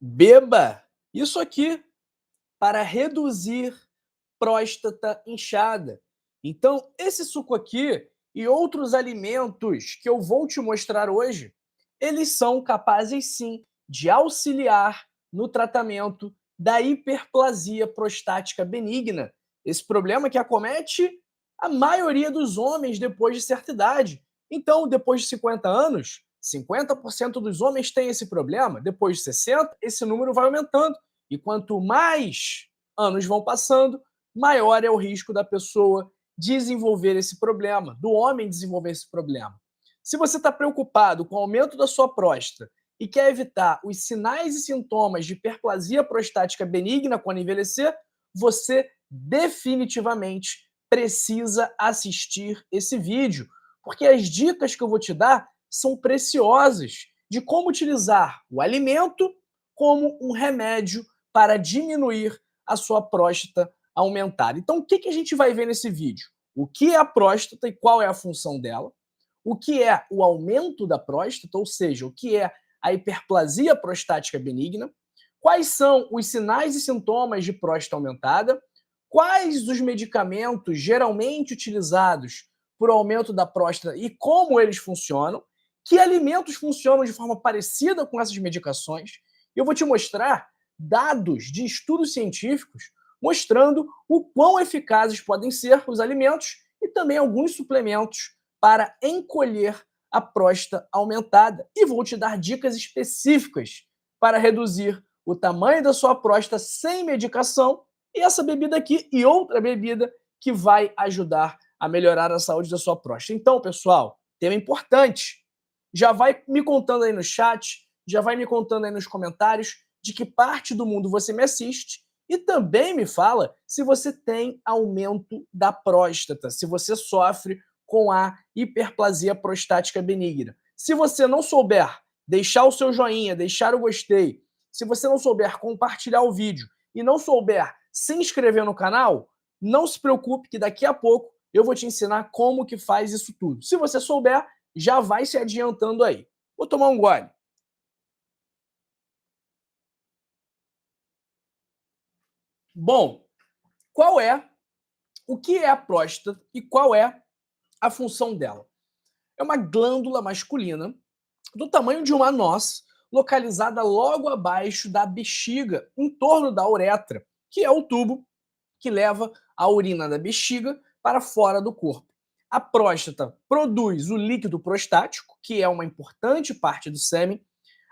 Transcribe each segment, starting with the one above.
Beba isso aqui para reduzir próstata inchada. Então, esse suco aqui e outros alimentos que eu vou te mostrar hoje, eles são capazes sim de auxiliar no tratamento da hiperplasia prostática benigna. Esse problema que acomete a maioria dos homens depois de certa idade. Então, depois de 50 anos, 50% dos homens têm esse problema. Depois de 60, esse número vai aumentando. E quanto mais anos vão passando, maior é o risco da pessoa desenvolver esse problema, do homem desenvolver esse problema. Se você está preocupado com o aumento da sua próstata e quer evitar os sinais e sintomas de hiperplasia prostática benigna quando envelhecer, você definitivamente precisa assistir esse vídeo, porque as dicas que eu vou te dar são preciosas de como utilizar o alimento como um remédio para diminuir a sua próstata aumentar. Então, o que a gente vai ver nesse vídeo? O que é a próstata e qual é a função dela? O que é o aumento da próstata, ou seja, o que é a hiperplasia prostática benigna? Quais são os sinais e sintomas de próstata aumentada? Quais os medicamentos geralmente utilizados para o aumento da próstata e como eles funcionam? Que alimentos funcionam de forma parecida com essas medicações? Eu vou te mostrar dados de estudos científicos mostrando o quão eficazes podem ser os alimentos e também alguns suplementos para encolher a próstata aumentada. E vou te dar dicas específicas para reduzir o tamanho da sua próstata sem medicação e essa bebida aqui e outra bebida que vai ajudar a melhorar a saúde da sua próstata. Então, pessoal, tema importante. Já vai me contando aí no chat, já vai me contando aí nos comentários de que parte do mundo você me assiste e também me fala se você tem aumento da próstata, se você sofre com a hiperplasia prostática benigna. Se você não souber deixar o seu joinha, deixar o gostei, se você não souber compartilhar o vídeo e não souber se inscrever no canal, não se preocupe que daqui a pouco eu vou te ensinar como que faz isso tudo. Se você souber, já vai se adiantando aí. Vou tomar um gole. Bom, o que é a próstata e qual é a função dela? É uma glândula masculina do tamanho de uma noz, localizada logo abaixo da bexiga, em torno da uretra, que é o tubo que leva a urina da bexiga para fora do corpo. A próstata produz o líquido prostático, que é uma importante parte do sêmen,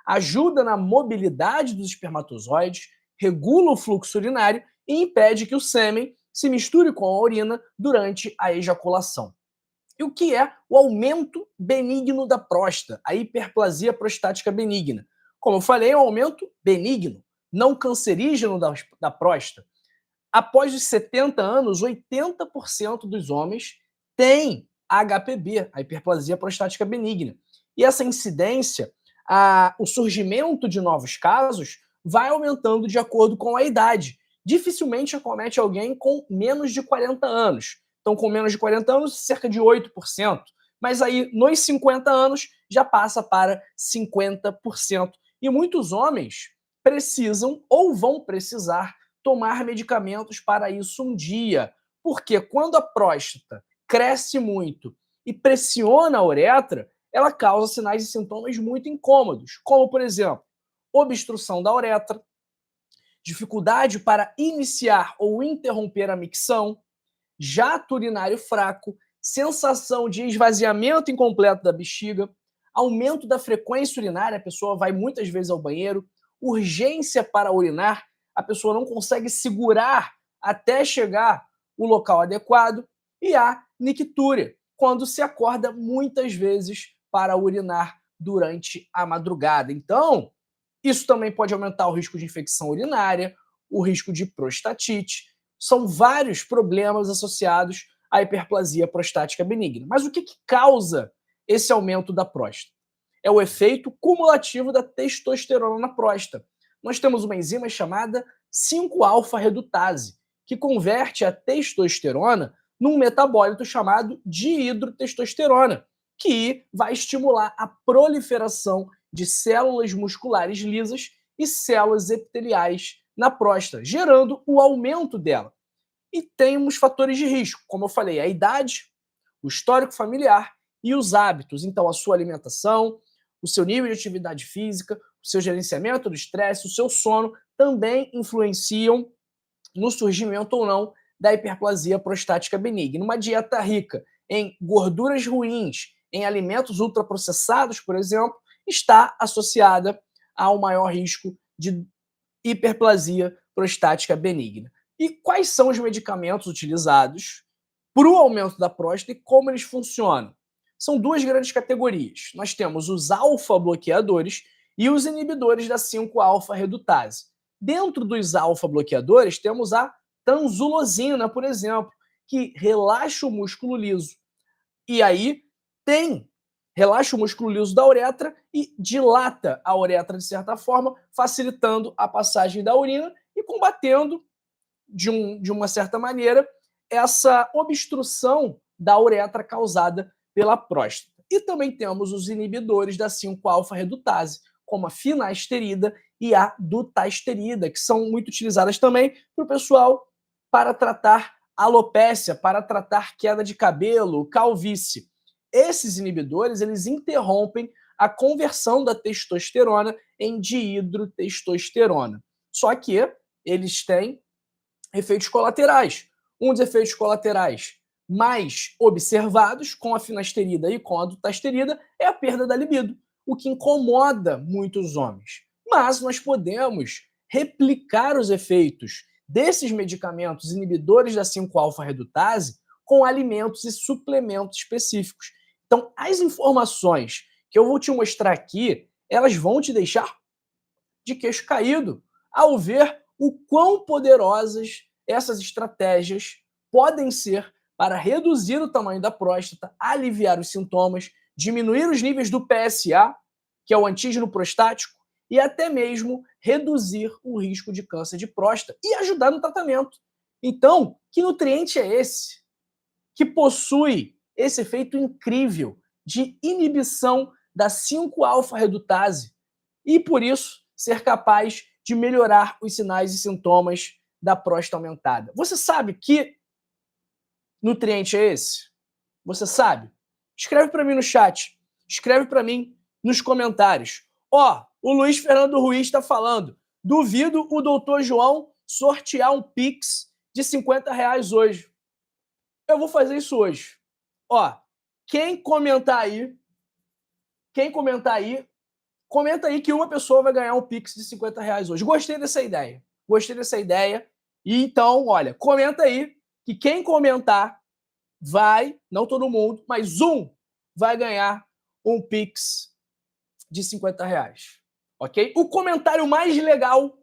ajuda na mobilidade dos espermatozoides, regula o fluxo urinário e impede que o sêmen se misture com a urina durante a ejaculação. E o que é o aumento benigno da próstata, a hiperplasia prostática benigna? Como eu falei, é um aumento benigno, não cancerígeno da próstata. Após os 70 anos, 80% dos homens têm HPB, a hiperplasia prostática benigna. E essa incidência, o surgimento de novos casos, vai aumentando de acordo com a idade. Dificilmente acomete alguém com menos de 40 anos. Então, com menos de 40 anos, cerca de 8%. Mas aí, nos 50 anos, já passa para 50%. E muitos homens precisam ou vão precisar tomar medicamentos para isso um dia. Porque quando a próstata cresce muito e pressiona a uretra, ela causa sinais e sintomas muito incômodos, como, por exemplo, obstrução da uretra, dificuldade para iniciar ou interromper a micção, jato urinário fraco, sensação de esvaziamento incompleto da bexiga, aumento da frequência urinária, a pessoa vai muitas vezes ao banheiro, urgência para urinar, a pessoa não consegue segurar até chegar o local adequado, e a nictúria, quando se acorda muitas vezes para urinar durante a madrugada. Então, isso também pode aumentar o risco de infecção urinária, o risco de prostatite. São vários problemas associados à hiperplasia prostática benigna. Mas o que causa esse aumento da próstata? É o efeito cumulativo da testosterona na próstata. Nós temos uma enzima chamada 5-alfa-redutase, que converte a testosterona num metabólito chamado dihidrotestosterona, que vai estimular a proliferação de células musculares lisas e células epiteliais na próstata, gerando o aumento dela. E temos fatores de risco, como eu falei, a idade, o histórico familiar e os hábitos. Então, a sua alimentação, o seu nível de atividade física, o seu gerenciamento do estresse, o seu sono também influenciam no surgimento ou não da hiperplasia prostática benigna. Uma dieta rica em gorduras ruins, em alimentos ultraprocessados, por exemplo, está associada ao maior risco de hiperplasia prostática benigna. E quais são os medicamentos utilizados para o aumento da próstata e como eles funcionam? São duas grandes categorias. Nós temos os alfa-bloqueadores e os inibidores da 5-alfa-redutase. Dentro dos alfa-bloqueadores, temos a tanzulosina, por exemplo, que relaxa o músculo liso. E aí relaxa o músculo liso da uretra e dilata a uretra de certa forma, facilitando a passagem da urina e combatendo, de uma certa maneira, essa obstrução da uretra causada pela próstata. E também temos os inibidores da 5-alfa-redutase, como a finasterida e a dutasterida, que são muito utilizadas também para o pessoal para tratar alopécia, para tratar queda de cabelo, calvície. Esses inibidores, eles interrompem a conversão da testosterona em dihidrotestosterona. Só que eles têm efeitos colaterais. Um dos efeitos colaterais mais observados com a finasterida e com a dutasterida é a perda da libido, o que incomoda muitos homens. Mas nós podemos replicar os efeitos desses medicamentos inibidores da 5-alfa-redutase com alimentos e suplementos específicos. Então, as informações que eu vou te mostrar aqui, elas vão te deixar de queixo caído ao ver o quão poderosas essas estratégias podem ser para reduzir o tamanho da próstata, aliviar os sintomas, diminuir os níveis do PSA, que é o antígeno prostático, e até mesmo reduzir o risco de câncer de próstata e ajudar no tratamento. Então, que nutriente é esse que possui esse efeito incrível de inibição da 5-alfa-redutase e, por isso, ser capaz de melhorar os sinais e sintomas da próstata aumentada? Você sabe que nutriente é esse? Você sabe? Escreve para mim no chat. Escreve para mim nos comentários. Ó, o Luiz Fernando Ruiz está falando. Duvido o doutor João sortear um Pix de R$ 50 hoje. Eu vou fazer isso hoje. Ó, quem comentar aí, comenta aí que uma pessoa vai ganhar um Pix de R$ 50 hoje. Gostei dessa ideia. Gostei dessa ideia. E então, olha, comenta aí que quem comentar vai, não todo mundo, mas um vai ganhar um Pix de R$ 50. Ok? O comentário mais legal,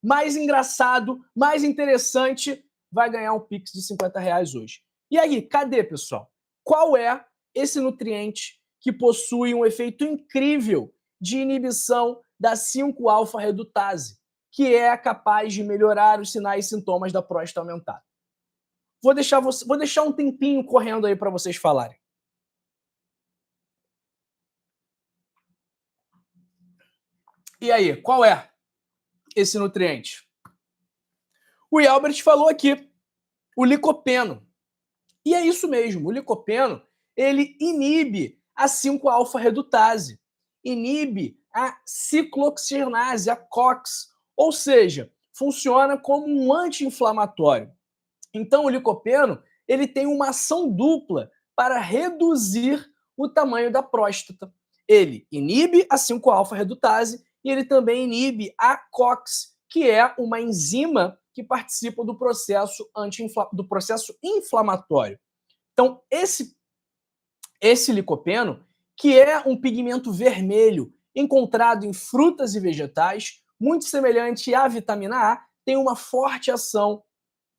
mais engraçado, mais interessante vai ganhar um Pix de R$ 50 hoje. E aí, cadê, pessoal? Qual é esse nutriente que possui um efeito incrível de inibição da 5-alfa-redutase, que é capaz de melhorar os sinais e sintomas da próstata aumentada? Vou deixar um tempinho correndo aí para vocês falarem. E aí, qual é esse nutriente? O Albert falou aqui, o licopeno. E é isso mesmo, o licopeno, ele inibe a 5-alfa-redutase, inibe a ciclooxygenase, a COX, ou seja, funciona como um anti-inflamatório. Então, o licopeno, ele tem uma ação dupla para reduzir o tamanho da próstata. Ele inibe a 5-alfa-redutase e ele também inibe a COX, que é uma enzima que participa do processo inflamatório. Então, esse licopeno, que é um pigmento vermelho encontrado em frutas e vegetais, muito semelhante à vitamina A, tem uma forte ação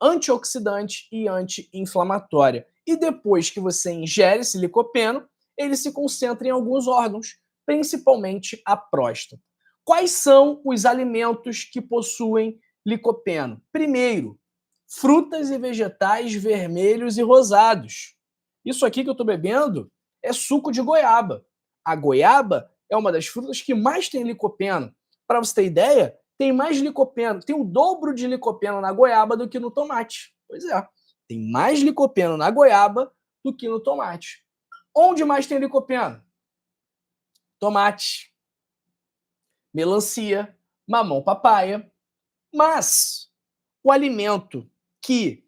antioxidante e anti-inflamatória. E depois que você ingere esse licopeno, ele se concentra em alguns órgãos, principalmente a próstata. Quais são os alimentos que possuem licopeno? Primeiro, frutas e vegetais vermelhos e rosados. Isso aqui que eu estou bebendo é suco de goiaba. A goiaba é uma das frutas que mais tem licopeno. Para você ter ideia, tem mais licopeno, tem o dobro de licopeno na goiaba do que no tomate. Pois é, tem mais licopeno na goiaba do que no tomate. Onde mais tem licopeno? Tomate, melancia, mamão papaya. Mas o alimento que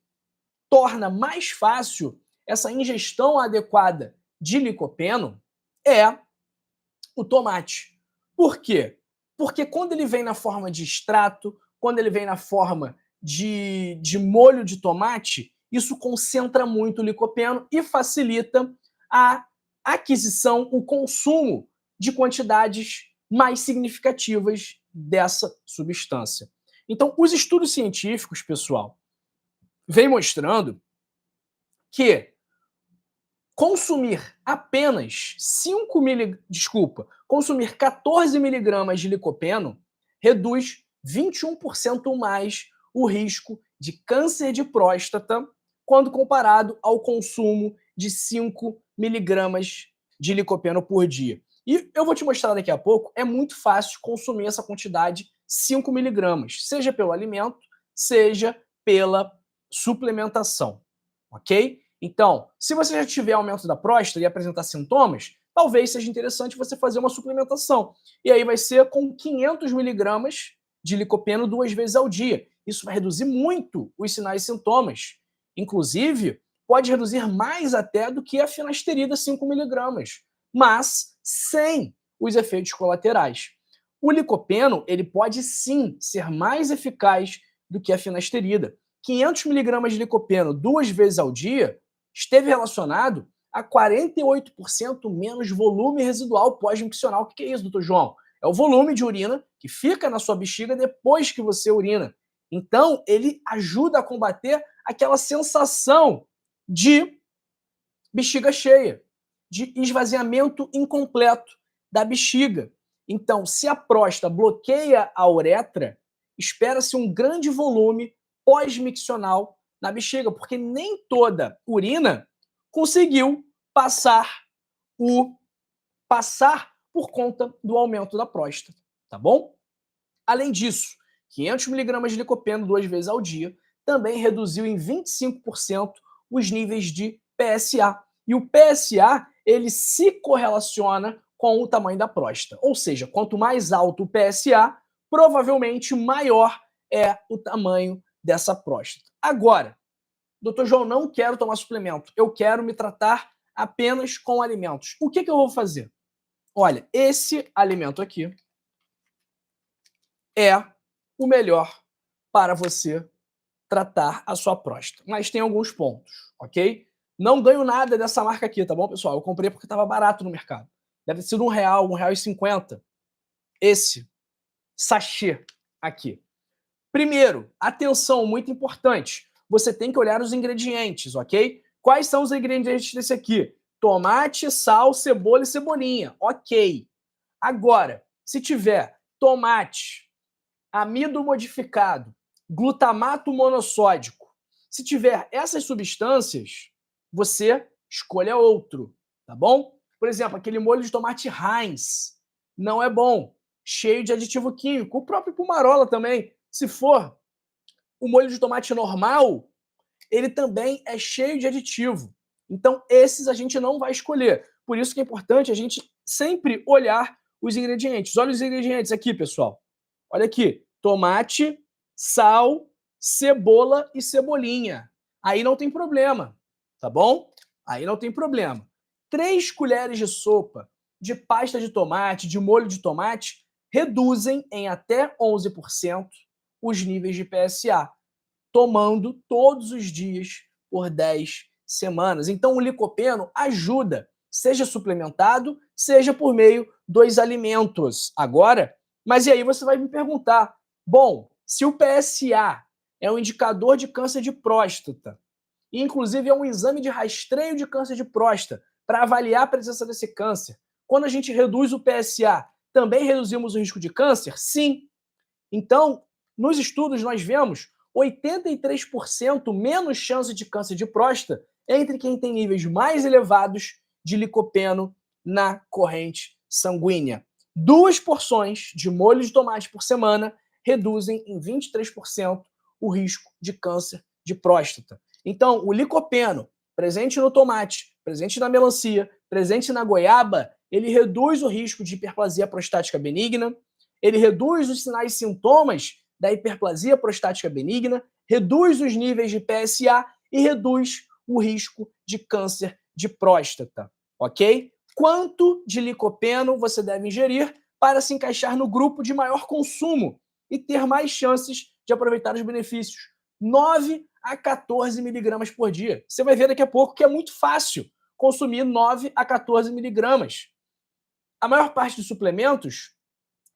torna mais fácil essa ingestão adequada de licopeno é o tomate. Por quê? Porque quando ele vem na forma de extrato, quando ele vem na forma de molho de tomate, isso concentra muito o licopeno e facilita a aquisição, o consumo de quantidades mais significativas dessa substância. Então, os estudos científicos, pessoal, vêm mostrando que consumir apenas 14 miligramas de licopeno reduz 21% mais o risco de câncer de próstata quando comparado ao consumo de 5 miligramas de licopeno por dia. E eu vou te mostrar daqui a pouco, é muito fácil consumir essa quantidade, 5 miligramas, seja pelo alimento, seja pela suplementação, ok? Então, se você já tiver aumento da próstata e apresentar sintomas, talvez seja interessante você fazer uma suplementação. E aí vai ser com 500 miligramas de licopeno 2 vezes ao dia. Isso vai reduzir muito os sinais e sintomas. Inclusive, pode reduzir mais até do que a finasterida 5 miligramas, mas sem os efeitos colaterais. O licopeno, ele pode sim ser mais eficaz do que a finasterida. 500 miligramas de licopeno 2 vezes ao dia esteve relacionado a 48% menos volume residual pós-miccional. O que é isso, doutor João? É o volume de urina que fica na sua bexiga depois que você urina. Então, ele ajuda a combater aquela sensação de bexiga cheia, de esvaziamento incompleto da bexiga. Então, se a próstata bloqueia a uretra, espera-se um grande volume pós-miccional na bexiga, porque nem toda urina conseguiu passar por conta do aumento da próstata, tá bom? Além disso, 500 miligramas de licopeno 2 vezes ao dia também reduziu em 25% os níveis de PSA. E o PSA, ele se correlaciona com o tamanho da próstata. Ou seja, quanto mais alto o PSA, provavelmente maior é o tamanho dessa próstata. Agora, doutor João, não quero tomar suplemento, eu quero me tratar apenas com alimentos. O que eu vou fazer? Olha, esse alimento aqui é o melhor para você tratar a sua próstata. Mas tem alguns pontos, ok? Não ganho nada dessa marca aqui, tá bom, pessoal? Eu comprei porque estava barato no mercado. Deve ter sido R$1, R$1,50. Esse sachê aqui. Primeiro, atenção, muito importante. Você tem que olhar os ingredientes, ok? Quais são os ingredientes desse aqui? Tomate, sal, cebola e cebolinha. Ok. Agora, se tiver tomate, amido modificado, glutamato monossódico, se tiver essas substâncias, você escolha outro, tá bom? Por exemplo, aquele molho de tomate Heinz não é bom, cheio de aditivo químico. O próprio Pomarola também, se for o molho de tomate normal, ele também é cheio de aditivo. Então, esses a gente não vai escolher. Por isso que é importante a gente sempre olhar os ingredientes. Olha os ingredientes aqui, pessoal. Olha aqui, tomate, sal, cebola e cebolinha. Aí não tem problema, tá bom? Aí não tem problema. 3 colheres de sopa de pasta de tomate, de molho de tomate, reduzem em até 11% os níveis de PSA, tomando todos os dias por 10 semanas. Então, o licopeno ajuda, seja suplementado, seja por meio dos alimentos. Agora, mas e aí você vai me perguntar, bom, se o PSA é um indicador de câncer de próstata, e inclusive é um exame de rastreio de câncer de próstata para avaliar a presença desse câncer, quando a gente reduz o PSA, também reduzimos o risco de câncer? Sim. Então, nos estudos nós vemos 83% menos chance de câncer de próstata entre quem tem níveis mais elevados de licopeno na corrente sanguínea. 2 porções de molho de tomate por semana reduzem em 23% o risco de câncer de próstata. Então, o licopeno, presente no tomate, presente na melancia, presente na goiaba, ele reduz o risco de hiperplasia prostática benigna, ele reduz os sinais e sintomas da hiperplasia prostática benigna, reduz os níveis de PSA e reduz o risco de câncer de próstata, ok? Quanto de licopeno você deve ingerir para se encaixar no grupo de maior consumo e ter mais chances de aproveitar os benefícios? 9 a 14 miligramas por dia. Você vai ver daqui a pouco que é muito fácil consumir 9 a 14 miligramas. A maior parte dos suplementos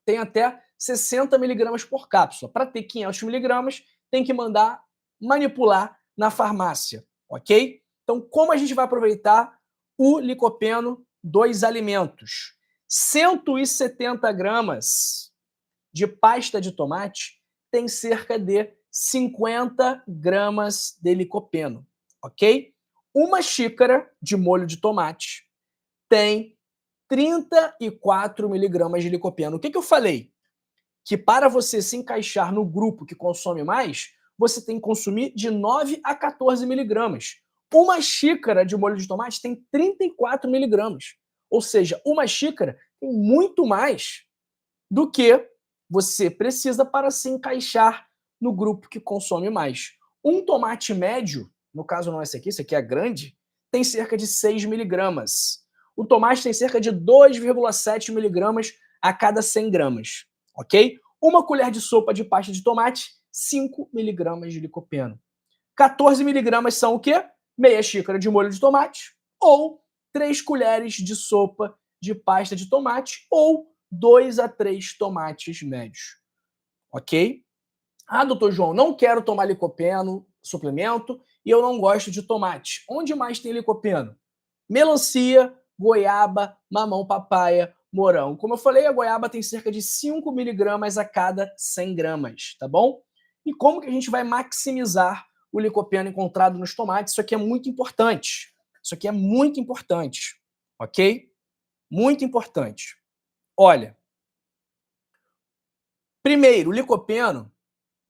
tem até 60 miligramas por cápsula. Para ter 500 miligramas, tem que mandar manipular na farmácia, ok? Então, como a gente vai aproveitar o licopeno dos alimentos? 170 gramas de pasta de tomate tem cerca de 50 gramas de licopeno, ok? Uma xícara de molho de tomate tem 34 miligramas de licopeno. O que eu falei? Que para você se encaixar no grupo que consome mais, você tem que consumir de 9 a 14 miligramas. Uma xícara de molho de tomate tem 34 miligramas. Ou seja, uma xícara tem muito mais do que você precisa para se encaixar no grupo que consome mais. Um tomate médio, no caso não esse aqui é grande, tem cerca de 6 miligramas. O tomate tem cerca de 2,7 miligramas a cada 100 gramas, ok? Uma colher de sopa de pasta de tomate, 5 miligramas de licopeno. 14 miligramas são o quê? Meia xícara de molho de tomate ou 3 colheres de sopa de pasta de tomate ou 2 a 3 tomates médios, ok? Ah, doutor João, não quero tomar licopeno, suplemento, e eu não gosto de tomate. Onde mais tem licopeno? Melancia, goiaba, mamão, papaya, morango. Como eu falei, a goiaba tem cerca de 5 miligramas a cada 100 gramas, tá bom? E como que a gente vai maximizar o licopeno encontrado nos tomates? Isso aqui é muito importante. Isso aqui é muito importante, ok? Muito importante. Olha, primeiro, o licopeno,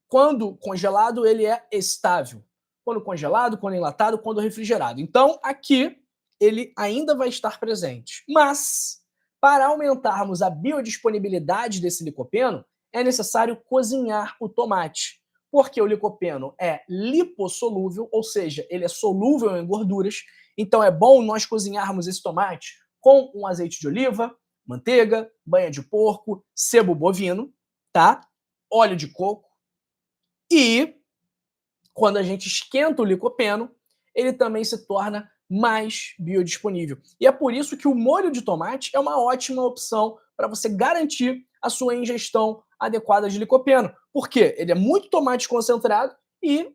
quando congelado, ele é estável. Quando congelado, quando enlatado, quando refrigerado. Então, aqui, ele ainda vai estar presente. Mas, para aumentarmos a biodisponibilidade desse licopeno, é necessário cozinhar o tomate. Porque o licopeno é lipossolúvel, ou seja, ele é solúvel em gorduras. Então, é bom nós cozinharmos esse tomate com um azeite de oliva, manteiga, banha de porco, sebo bovino, tá? Óleo de coco. E quando a gente esquenta o licopeno, ele também se torna mais biodisponível. E é por isso que o molho de tomate é uma ótima opção para você garantir a sua ingestão adequada de licopeno. Por quê? Ele é muito tomate concentrado e,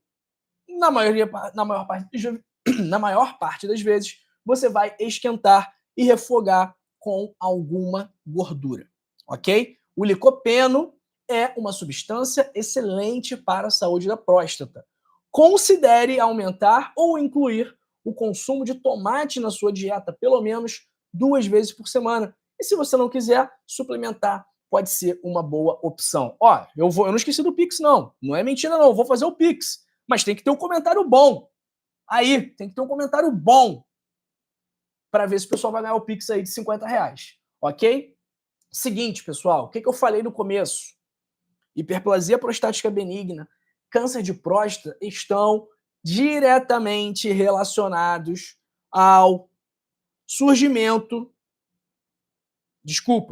na maior parte das vezes, você vai esquentar e refogar com alguma gordura, ok? O licopeno é uma substância excelente para a saúde da próstata. Considere aumentar ou incluir o consumo de tomate na sua dieta, pelo menos 2 vezes por semana. E se você não quiser suplementar, pode ser uma boa opção. Ó, eu não esqueci do Pix, não. Não é mentira, não. Eu vou fazer o Pix. Mas tem que ter um comentário bom. Aí, tem que ter um comentário bom para ver se o pessoal vai ganhar o Pix aí de R$ 50, ok? Seguinte, pessoal, o que eu falei no começo? Hiperplasia prostática benigna, câncer de próstata estão diretamente relacionados ao surgimento,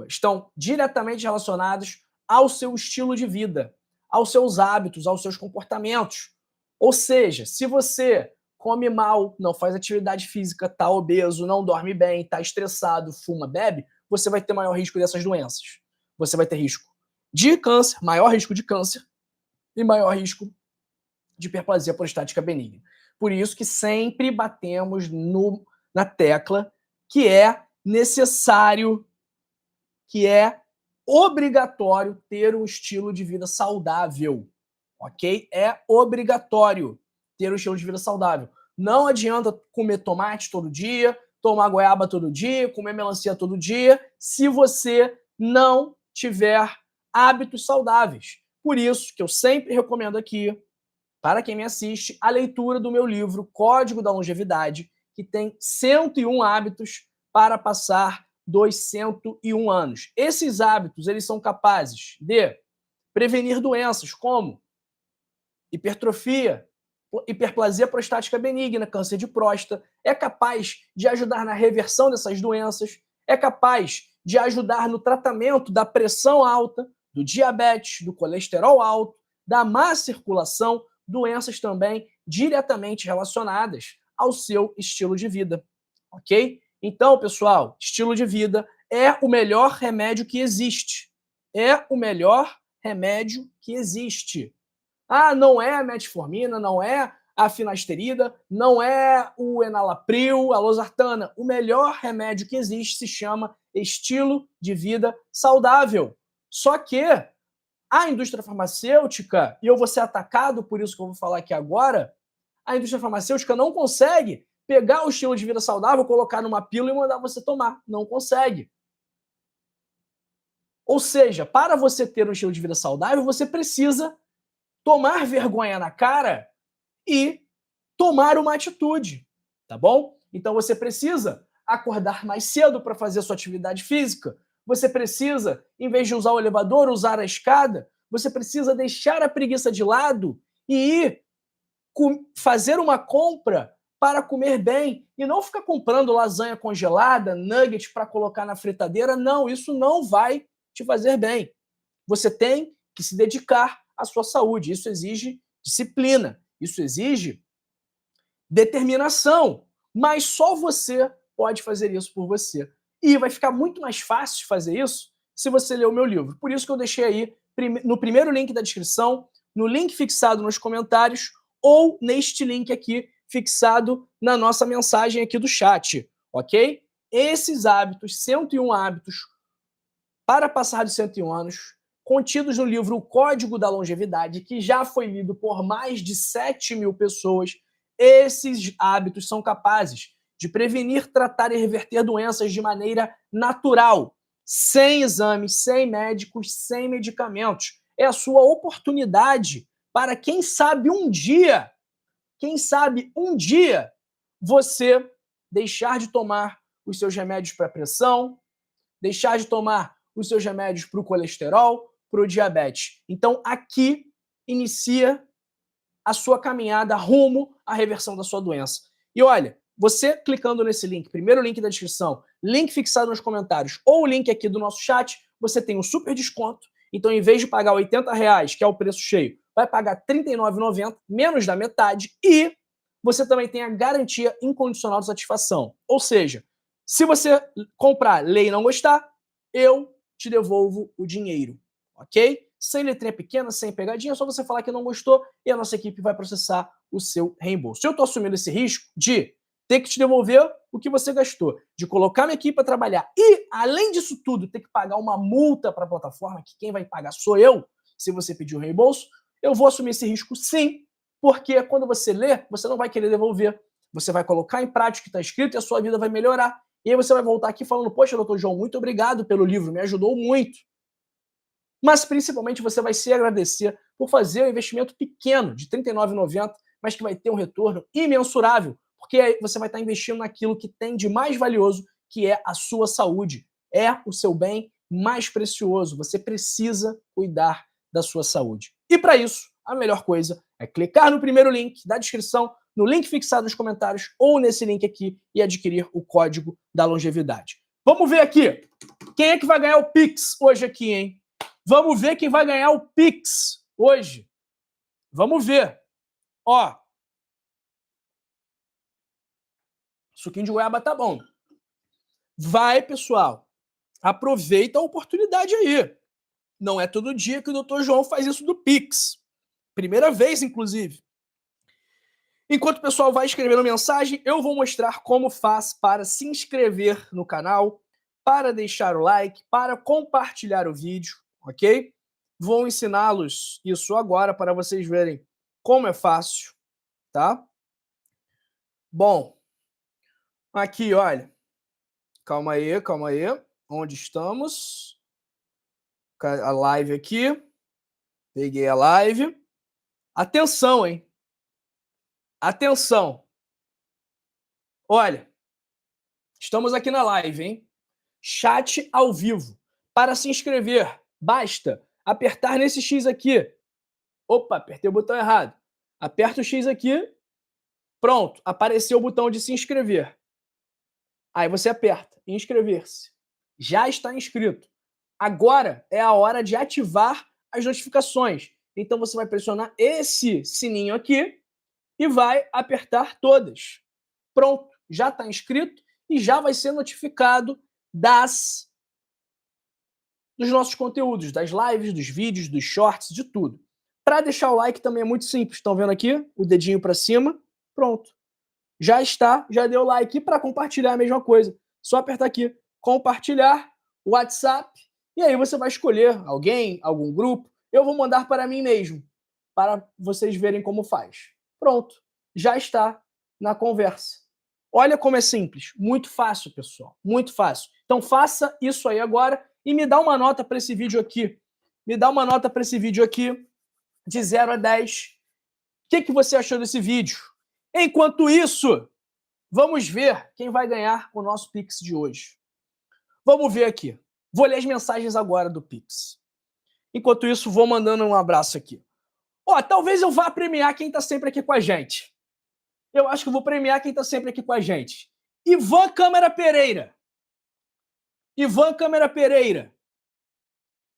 estão diretamente relacionados ao seu estilo de vida, aos seus hábitos, aos seus comportamentos. Ou seja, se você come mal, não faz atividade física, está obeso, não dorme bem, está estressado, fuma, bebe, você vai ter maior risco dessas doenças. Você vai ter risco de câncer, maior risco de câncer e maior risco de hiperplasia prostática benigna. Por isso que sempre batemos na tecla que é necessário, que é obrigatório ter um estilo de vida saudável, ok? É obrigatório ter um estilo de vida saudável. Não adianta comer tomate todo dia, tomar goiaba todo dia, comer melancia todo dia, se você não tiver hábitos saudáveis. Por isso que eu sempre recomendo aqui, para quem me assiste, a leitura do meu livro Código da Longevidade, que tem 101 hábitos para passar dos 101 anos. Esses hábitos, eles são capazes de prevenir doenças como hipertrofia, hiperplasia prostática benigna, câncer de próstata, é capaz de ajudar na reversão dessas doenças, é capaz de ajudar no tratamento da pressão alta, do diabetes, do colesterol alto, da má circulação, doenças também diretamente relacionadas ao seu estilo de vida, ok? Então, pessoal, estilo de vida é o melhor remédio que existe. É o melhor remédio que existe. Ah, não é a metformina, não é a finasterida, não é o enalapril, a losartana. O melhor remédio que existe se chama estilo de vida saudável. Só que a indústria farmacêutica, e eu vou ser atacado por isso que eu vou falar aqui agora, a indústria farmacêutica não consegue pegar o estilo de vida saudável, colocar numa pílula e mandar você tomar. Não consegue. Ou seja, para você ter um estilo de vida saudável, você precisa tomar vergonha na cara e tomar uma atitude, tá bom? Então você precisa acordar mais cedo para fazer a sua atividade física. Você precisa, em vez de usar o elevador, usar a escada. Você precisa deixar a preguiça de lado e ir fazer uma compra para comer bem e não ficar comprando lasanha congelada, nuggets para colocar na fritadeira. Não, isso não vai te fazer bem. Você tem que se dedicar à sua saúde. Isso exige disciplina, isso exige determinação. Mas só você pode fazer isso por você. E vai ficar muito mais fácil fazer isso se você ler o meu livro. Por isso que eu deixei aí no primeiro link da descrição, no link fixado nos comentários ou neste link aqui fixado na nossa mensagem aqui do chat, ok? Esses hábitos, 101 hábitos para passar dos 101 anos, contidos no livro O Código da Longevidade, que já foi lido por mais de 7.000 pessoas, esses hábitos são capazes de prevenir, tratar e reverter doenças de maneira natural, sem exames, sem médicos, sem medicamentos. É a sua oportunidade para, quem sabe um dia, você deixar de tomar os seus remédios para pressão, deixar de tomar os seus remédios para o colesterol, para o diabetes. Então, aqui inicia a sua caminhada rumo à reversão da sua doença. E olha, você clicando nesse link, primeiro link da descrição, link fixado nos comentários ou o link aqui do nosso chat, você tem um super desconto. Então, em vez de pagar R$80, que é o preço cheio, vai pagar R$39,90, menos da metade, e você também tem a garantia incondicional de satisfação. Ou seja, se você comprar, ler e não gostar, eu te devolvo o dinheiro, ok? Sem letrinha pequena, sem pegadinha, é só você falar que não gostou e a nossa equipe vai processar o seu reembolso. Eu estou assumindo esse risco de ter que te devolver o que você gastou, de colocar minha equipe para trabalhar e, além disso tudo, ter que pagar uma multa para a plataforma, que quem vai pagar sou eu, se você pedir o reembolso. Eu vou assumir esse risco sim, porque quando você lê, você não vai querer devolver. Você vai colocar em prática o que está escrito e a sua vida vai melhorar. E aí você vai voltar aqui falando, poxa, doutor João, muito obrigado pelo livro, me ajudou muito. Mas principalmente você vai se agradecer por fazer um investimento pequeno, de R$ 39,90, mas que vai ter um retorno imensurável, porque aí você vai estar investindo naquilo que tem de mais valioso, que é a sua saúde. É o seu bem mais precioso. Você precisa cuidar da sua saúde. E para isso, a melhor coisa é clicar no primeiro link da descrição, no link fixado nos comentários ou nesse link aqui e adquirir o Código da Longevidade. Vamos ver aqui. Quem é que vai ganhar o Pix hoje aqui, hein? Vamos ver quem vai ganhar o Pix hoje. Vamos ver. Ó. Suquinho de goiaba tá bom. Vai, pessoal. Aproveita a oportunidade aí. Não é todo dia que o Dr. João faz isso do Pix. Primeira vez, inclusive. Enquanto o pessoal vai escrevendo mensagem, eu vou mostrar como faz para se inscrever no canal, para deixar o like, para compartilhar o vídeo, ok? Vou ensiná-los isso agora para vocês verem como é fácil, tá? Bom, aqui, olha. Calma aí, calma aí. Onde estamos? A live aqui. Peguei a live. Atenção, hein? Atenção. Olha, estamos aqui na live, hein? Chat ao vivo. Para se inscrever, basta apertar nesse X aqui. Opa, apertei o botão errado. Aperta o X aqui. Pronto, apareceu o botão de se inscrever. Aí você aperta inscrever-se. Já está inscrito. Agora é a hora de ativar as notificações. Então você vai pressionar esse sininho aqui e vai apertar todas. Pronto, já está inscrito e já vai ser notificado dos nossos conteúdos, das lives, dos vídeos, dos shorts, de tudo. Para deixar o like também é muito simples. Estão vendo aqui? O dedinho para cima. Pronto. Já está, já deu like. E para compartilhar a mesma coisa. Só apertar aqui, compartilhar, WhatsApp, e aí você vai escolher alguém, algum grupo. Eu vou mandar para mim mesmo, para vocês verem como faz. Pronto, já está na conversa. Olha como é simples, muito fácil, pessoal, muito fácil. Então faça isso aí agora e me dá uma nota para esse vídeo aqui. Me dá uma nota para esse vídeo aqui, de 0 a 10. O que você achou desse vídeo? Enquanto isso, vamos ver quem vai ganhar o nosso Pix de hoje. Vamos ver aqui. Vou ler as mensagens agora do Pix. Enquanto isso, vou mandando um abraço aqui. Ó, talvez eu vá premiar quem tá sempre aqui com a gente. Eu acho que eu vou premiar quem tá sempre aqui com a gente. Ivan Câmara Pereira. Ivan Câmara Pereira.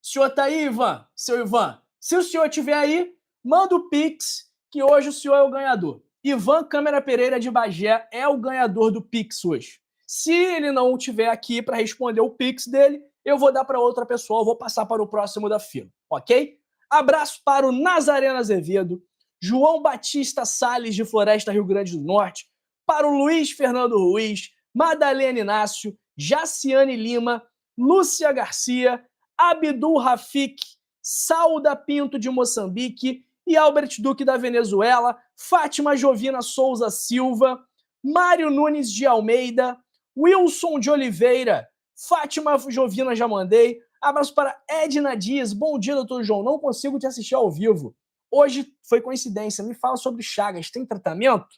O senhor tá aí, Ivan? Seu Ivan. Se o senhor estiver aí, manda o Pix, que hoje o senhor é o ganhador. Ivan Câmara Pereira de Bagé é o ganhador do Pix hoje. Se ele não estiver aqui para responder o Pix dele, eu vou dar para outra pessoa, eu vou passar para o próximo da fila, ok? Abraço para o Nazareno Azevedo, João Batista Salles de Floresta, Rio Grande do Norte, para o Luiz Fernando Ruiz, Madalena Inácio, Jaciane Lima, Lúcia Garcia, Abdul Rafik, Sauda Pinto de Moçambique e Albert Duque da Venezuela, Fátima Jovina Souza Silva, Mário Nunes de Almeida, Wilson de Oliveira, Fátima Jovina já mandei, abraço para Edna Dias, bom dia, doutor João, não consigo te assistir ao vivo, hoje foi coincidência, me fala sobre Chagas, tem tratamento?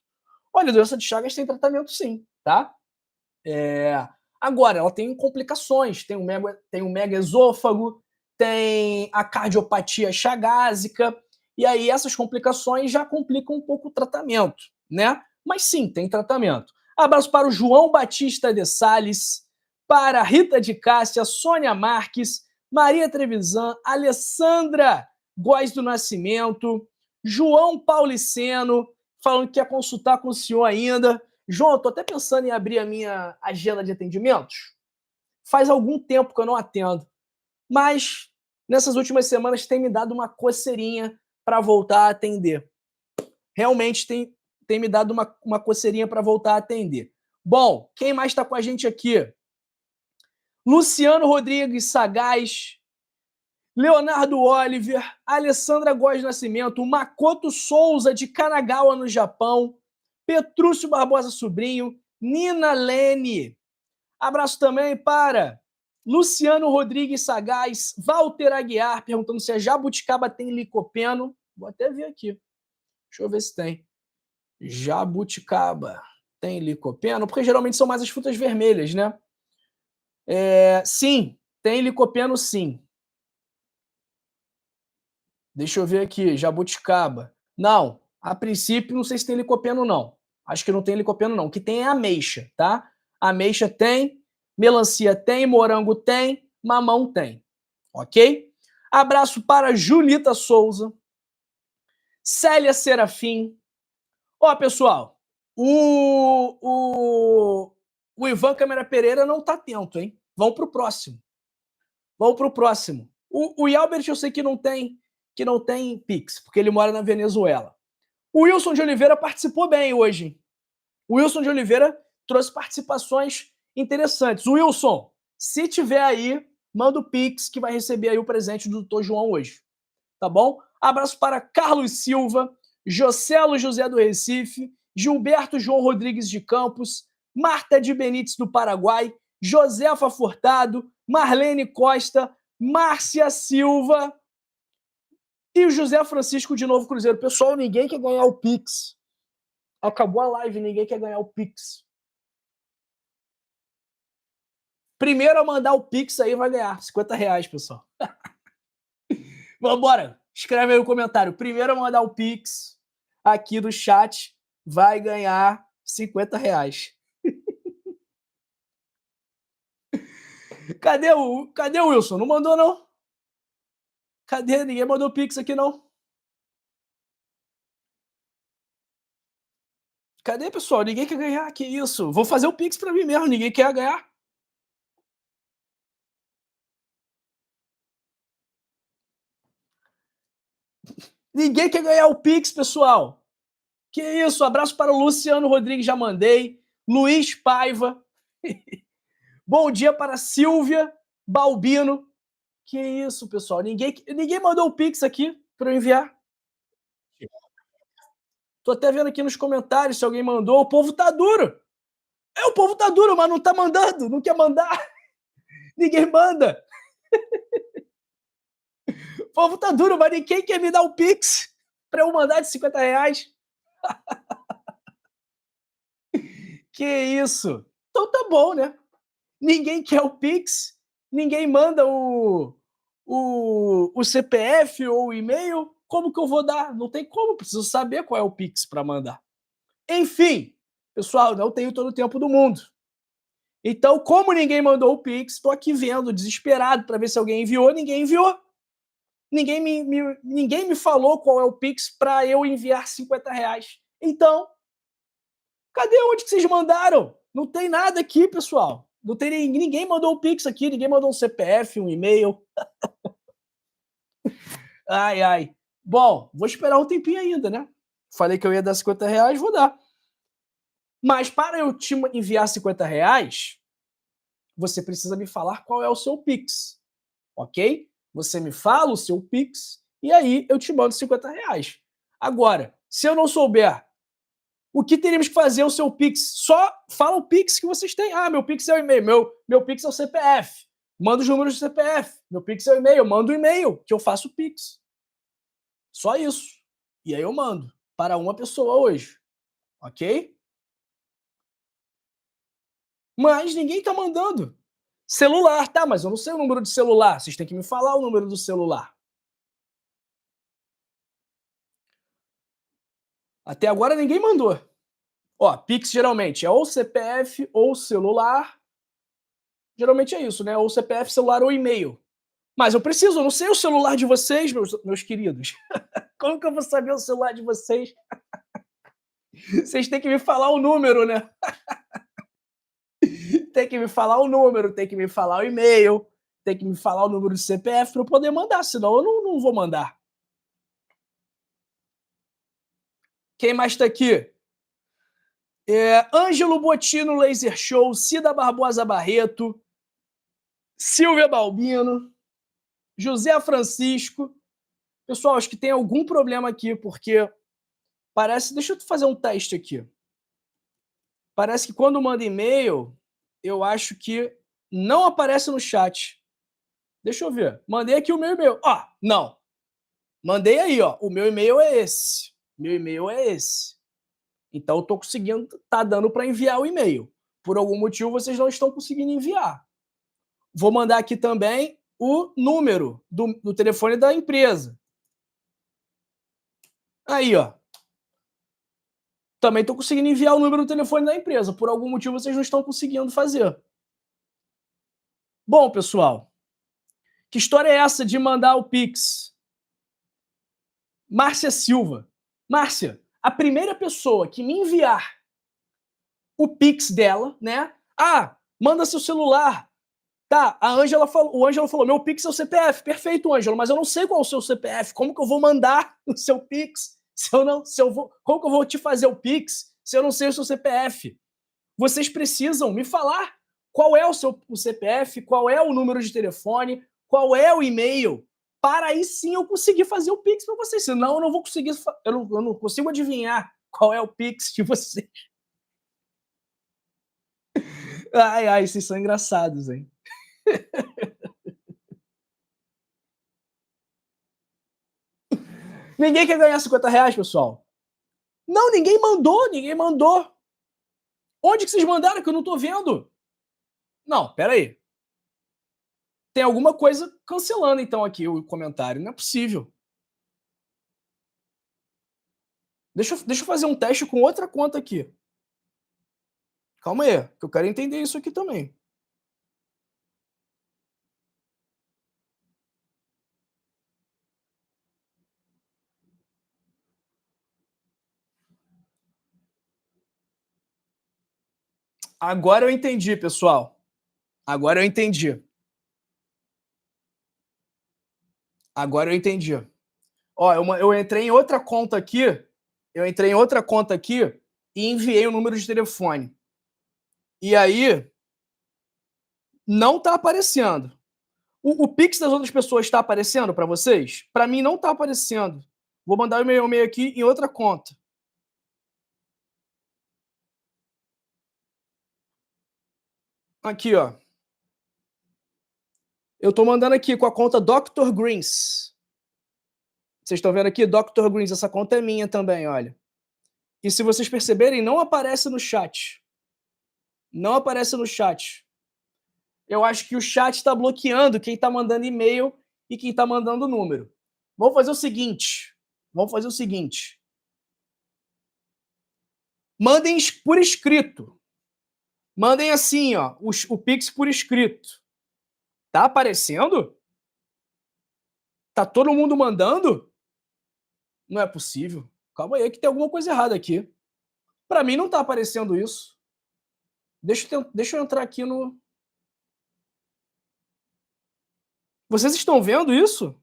Olha, a doença de Chagas tem tratamento sim, tá? Agora, ela tem complicações, tem um mega esôfago, tem a cardiopatia chagásica, e aí essas complicações já complicam um pouco o tratamento, né? Mas sim, tem tratamento. Abraço para o João Batista de Salles, para Rita de Cássia, Sônia Marques, Maria Trevisan, Alessandra Góes do Nascimento, João Pauliceno, falando que quer consultar com o senhor ainda. João, eu tô até pensando em abrir a minha agenda de atendimentos. Faz algum tempo que eu não atendo, mas nessas últimas semanas tem me dado uma coceirinha para voltar a atender. Realmente tem me dado uma coceirinha para voltar a atender. Bom, quem mais está com a gente aqui? Luciano Rodrigues Sagaz, Leonardo Oliver, Alessandra Góes Nascimento, Makoto Souza de Kanagawa, no Japão, Petrúcio Barbosa Sobrinho, Nina Lene. Abraço também para Luciano Rodrigues Sagaz, Walter Aguiar, perguntando se a jabuticaba tem licopeno. Vou até ver aqui. Deixa eu ver se tem. Jabuticaba tem licopeno? Porque geralmente são mais as frutas vermelhas, né? Sim, tem licopeno sim. Deixa eu ver aqui, jabuticaba. Não, a princípio não sei se tem licopeno não. Acho que não tem licopeno não. O que tem é ameixa, tá? Ameixa tem, melancia tem, morango tem, mamão tem. Ok? Abraço para Julita Souza, Célia Serafim. Ó, pessoal, o Ivan Câmara Pereira não tá atento, hein? Vamos pro próximo. Vamos pro próximo. O Albert eu sei que não tem Pix, porque ele mora na Venezuela. O Wilson de Oliveira participou bem hoje. O Wilson de Oliveira trouxe participações interessantes. Wilson, se tiver aí, manda o Pix que vai receber aí o presente do Dr. João hoje. Tá bom? Abraço para Carlos Silva, Jocelo José do Recife, Gilberto João Rodrigues de Campos, Marta de Benites do Paraguai, Josefa Furtado, Marlene Costa, Márcia Silva, E o José Francisco de Novo Cruzeiro. Pessoal, ninguém quer ganhar o Pix. Acabou a live, ninguém quer ganhar o Pix. Primeiro a mandar o Pix aí vai ganhar R$50, pessoal. Vambora. Escreve aí no comentário. Primeiro a mandar o Pix aqui do chat vai ganhar R$50. Cadê o Wilson? Não mandou, não? Cadê? Ninguém mandou Pix aqui, não. Cadê, pessoal? Ninguém quer ganhar. Que isso? Vou fazer o Pix pra mim mesmo. Ninguém quer ganhar. Ninguém quer ganhar o Pix, pessoal. Que isso? Abraço para o Luciano Rodrigues, já mandei. Luiz Paiva. Bom dia para Silvia Balbino. Que isso, pessoal? Ninguém mandou o Pix aqui para eu enviar. Tô até vendo aqui nos comentários se alguém mandou. O povo tá duro. O povo tá duro, mas não tá mandando. Não quer mandar. Ninguém manda. O povo tá duro, mas ninguém quer me dar o Pix para eu mandar de R$50. Que isso? Então tá bom, né? Ninguém quer o Pix, ninguém manda o CPF ou o e-mail. Como que eu vou dar? Não tem como, preciso saber qual é o Pix para mandar. Enfim, pessoal, não tenho todo o tempo do mundo. Então, como ninguém mandou o Pix, estou aqui vendo, desesperado, para ver se alguém enviou. Ninguém enviou. Ninguém me falou qual é o Pix para eu enviar R$50. Então, cadê onde que vocês mandaram? Não tem nada aqui, pessoal. Não tem ninguém mandou o Pix aqui, ninguém mandou um CPF, um e-mail. Ai, ai. Bom, vou esperar um tempinho ainda, né? Falei que eu ia dar R$50, vou dar. Mas para eu te enviar R$50, você precisa me falar qual é o seu Pix, ok? Você me fala o seu Pix e aí eu te mando R$50. Agora, se eu não souber o que teríamos que fazer o seu Pix? Só fala o Pix que vocês têm. Ah, meu Pix é o e-mail, meu Pix é o CPF. Manda os números do CPF. Meu Pix é o e-mail, manda o e-mail que eu faço o Pix. Só isso. E aí eu mando para uma pessoa hoje, ok? Mas ninguém tá mandando. Celular, tá, mas eu não sei o número de celular. Vocês têm que me falar o número do celular. Até agora ninguém mandou. Ó, Pix geralmente é ou CPF ou celular. Geralmente é isso, né? Ou CPF, celular ou e-mail. Mas eu preciso, eu não sei o celular de vocês, meus queridos. Como que eu vou saber o celular de vocês? Vocês têm que me falar o número, né? Tem que me falar o número, tem que me falar o e-mail, tem que me falar o número do CPF para eu poder mandar, senão eu não vou mandar. Quem mais tá aqui? Ângelo Botino Laser Show, Cida Barbosa Barreto, Silvia Balbino, José Francisco. Pessoal, acho que tem algum problema aqui, porque parece... Deixa eu fazer um teste aqui. Parece que quando manda e-mail, eu acho que não aparece no chat. Deixa eu ver. Mandei aqui o meu e-mail. Ó, não. Mandei aí, ó. O meu e-mail é esse. Meu e-mail é esse. Então eu tô conseguindo, tá dando para enviar o e-mail. Por algum motivo vocês não estão conseguindo enviar. Vou mandar aqui também o número do telefone da empresa. Aí, ó. Também estou conseguindo enviar o número do telefone da empresa. Por algum motivo vocês não estão conseguindo fazer. Bom, pessoal, que história é essa de mandar o Pix? Márcia Silva. Márcia, a primeira pessoa que me enviar o Pix dela, né? Ah, manda seu celular. Tá, o Ângelo falou, meu Pix é o CPF. Perfeito, Ângelo, mas eu não sei qual é o seu CPF. Como que eu vou mandar o seu Pix? Como que eu vou te fazer o Pix se eu não sei o seu CPF? Vocês precisam me falar qual é o CPF, qual é o número de telefone, qual é o e-mail, para aí sim eu conseguir fazer o Pix para vocês. Senão eu não vou conseguir, eu não consigo adivinhar qual é o Pix de vocês. Ai, ai, vocês são engraçados, hein? Ninguém quer ganhar 50 reais, pessoal? Não, ninguém mandou, ninguém mandou. Onde que vocês mandaram que eu não tô vendo? Não, pera aí. Tem alguma coisa cancelando então aqui o comentário, não é possível. Deixa eu fazer um teste com outra conta aqui. Calma aí, que eu quero entender isso aqui também. Agora eu entendi, pessoal. Agora eu entendi. Agora eu entendi. Ó, eu entrei em outra conta aqui. Eu entrei em outra conta aqui e enviei o número de telefone. E aí, não tá aparecendo. O Pix das outras pessoas está aparecendo para vocês? Para mim não tá aparecendo. Vou mandar o meu e-mail aqui em outra conta. Aqui, ó. Eu tô mandando aqui com a conta Dr. Greens. Vocês estão vendo aqui? Dr. Greens, essa conta é minha também, olha. E se vocês perceberem, não aparece no chat. Não aparece no chat. Eu acho que o chat está bloqueando quem está mandando e-mail e quem está mandando número. Vamos fazer o seguinte. Vamos fazer o seguinte. Mandem por escrito. Mandem assim, ó, o Pix por escrito. Tá aparecendo? Tá todo mundo mandando? Não é possível. Calma aí, que tem alguma coisa errada aqui. Para mim não tá aparecendo isso. Deixa eu entrar aqui no. Vocês estão vendo isso?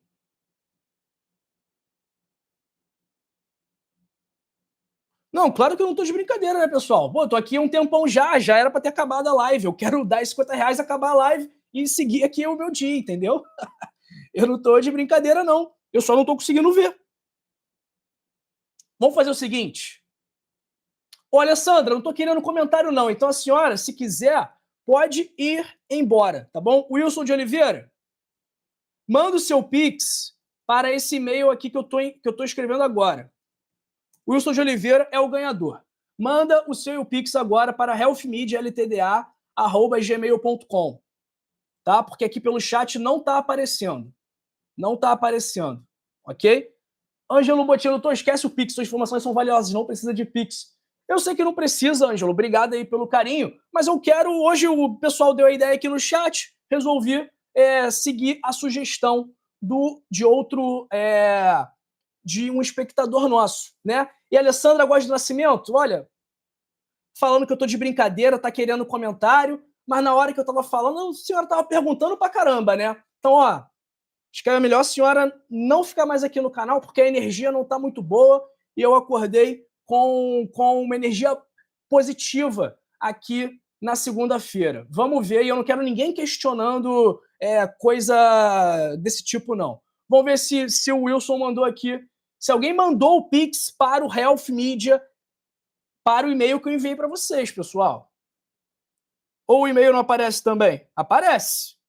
Não, claro que eu não tô de brincadeira, né, pessoal? Pô, tô aqui há um tempão já era pra ter acabado a live. Eu quero dar 50 reais, acabar a live e seguir aqui o meu dia, entendeu? Eu não tô de brincadeira, não. Eu só não tô conseguindo ver. Vamos fazer o seguinte. Ô, Alessandra, não tô querendo comentário, não. Então a senhora, se quiser, pode ir embora, tá bom? Wilson de Oliveira, manda o seu Pix para esse e-mail aqui que eu tô escrevendo agora. Wilson de Oliveira é o ganhador. Manda o seu Pix agora para healthmedialtda@gmail.com, tá? Porque aqui pelo chat não tá aparecendo. Não tá aparecendo, ok? Ângelo Botino, esquece o Pix, suas informações são valiosas, não precisa de Pix. Eu sei que não precisa, Ângelo, obrigado aí pelo carinho, mas eu quero, hoje o pessoal deu a ideia aqui no chat, resolvi seguir a sugestão de outro, de um espectador nosso, né? E a Alessandra Góes do Nascimento, olha, falando que eu tô de brincadeira, tá querendo comentário, mas na hora que eu tava falando, a senhora tava perguntando pra caramba, né? Então, ó, acho que é melhor a senhora não ficar mais aqui no canal, porque a energia não tá muito boa e eu acordei com uma energia positiva aqui na segunda-feira. Vamos ver, e eu não quero ninguém questionando coisa desse tipo, não. Vamos ver se o Wilson mandou aqui. Se alguém mandou o Pix para o Health Media, para o e-mail que eu enviei para vocês, pessoal. Ou o e-mail não aparece também? Aparece.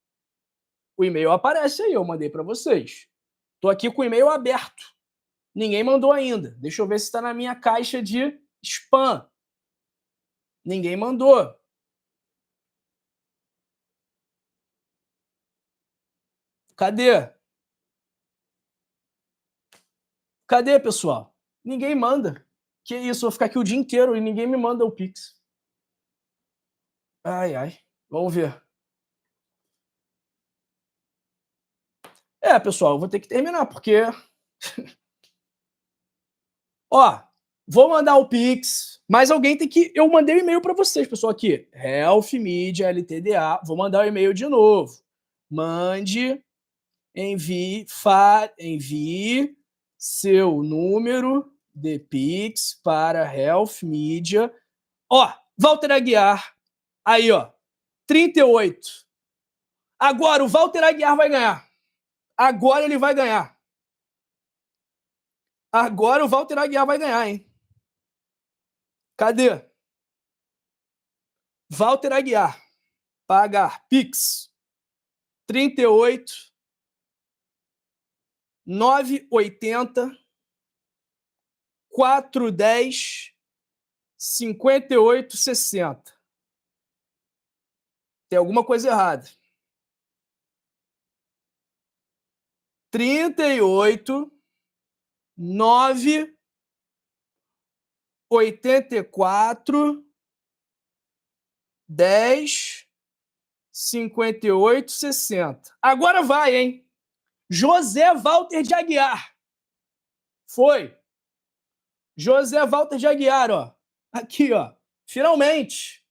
O e-mail aparece aí, eu mandei para vocês. Tô aqui com o e-mail aberto. Ninguém mandou ainda. Deixa eu ver se está na minha caixa de spam. Ninguém mandou. Cadê? Cadê, pessoal? Ninguém manda. Que isso, eu vou ficar aqui o dia inteiro e ninguém me manda o Pix. Ai, ai. Vamos ver. Pessoal, eu vou ter que terminar, porque... Ó, vou mandar o Pix, mas alguém tem que... Eu mandei o e-mail para vocês, pessoal, aqui. Health Media LTDA. Vou mandar o e-mail de novo. Mande, envie seu número de Pix para Health Media. Ó, Walter Aguiar. Aí, ó. 38. Agora o Walter Aguiar vai ganhar. Agora ele vai ganhar. Agora o Walter Aguiar vai ganhar, hein? Cadê? Walter Aguiar. Pagar Pix. 38 980 410, 58, 60. Tem alguma coisa errada. 38, 9, 84, 10, 58, 60. Agora vai, hein? José Walter de Aguiar. Foi. José Walter de Aguiar, ó. Aqui, ó. Finalmente.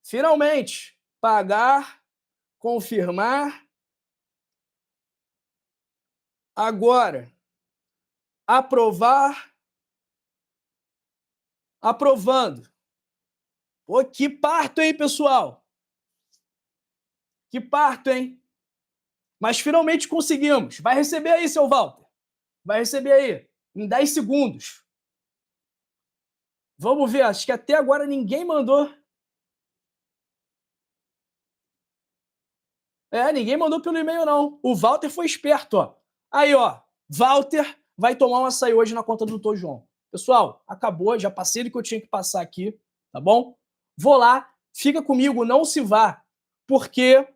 Finalmente. Pagar, confirmar. Agora. Aprovar. Aprovando. Pô, que parto, hein, pessoal? Que parto, hein? Mas finalmente conseguimos. Vai receber aí, seu Walter. Vai receber aí. Em 10 segundos. Vamos ver. Acho que até agora ninguém mandou. Ninguém mandou pelo e-mail, não. O Walter foi esperto, ó. Aí, ó. Walter vai tomar um açaí hoje na conta do Dr. João. Pessoal, acabou. Já passei do que eu tinha que passar aqui, tá bom? Vou lá. Fica comigo, não se vá. Porque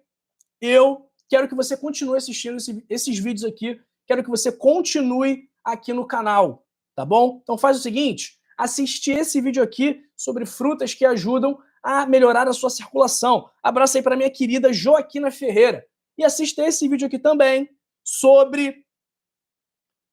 eu quero que você continue assistindo esses vídeos aqui. Quero que você continue aqui no canal, tá bom? Então faz o seguinte, assiste esse vídeo aqui sobre frutas que ajudam a melhorar a sua circulação. Abraço aí para minha querida Joaquina Ferreira. E assista esse vídeo aqui também sobre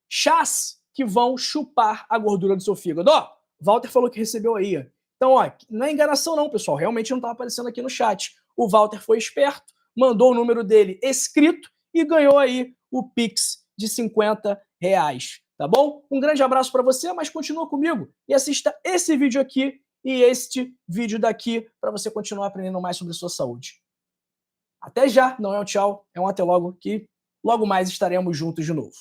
chás que vão chupar a gordura do seu fígado. Ó, Walter falou que recebeu aí. Então, ó, não é enganação não, pessoal. Realmente não estava aparecendo aqui no chat. O Walter foi esperto, mandou o número dele escrito e ganhou aí o Pix de R$50, tá bom? Um grande abraço para você, mas continua comigo e assista esse vídeo aqui e este vídeo daqui para você continuar aprendendo mais sobre sua saúde. Até já, não é um tchau, é um até logo, que logo mais estaremos juntos de novo.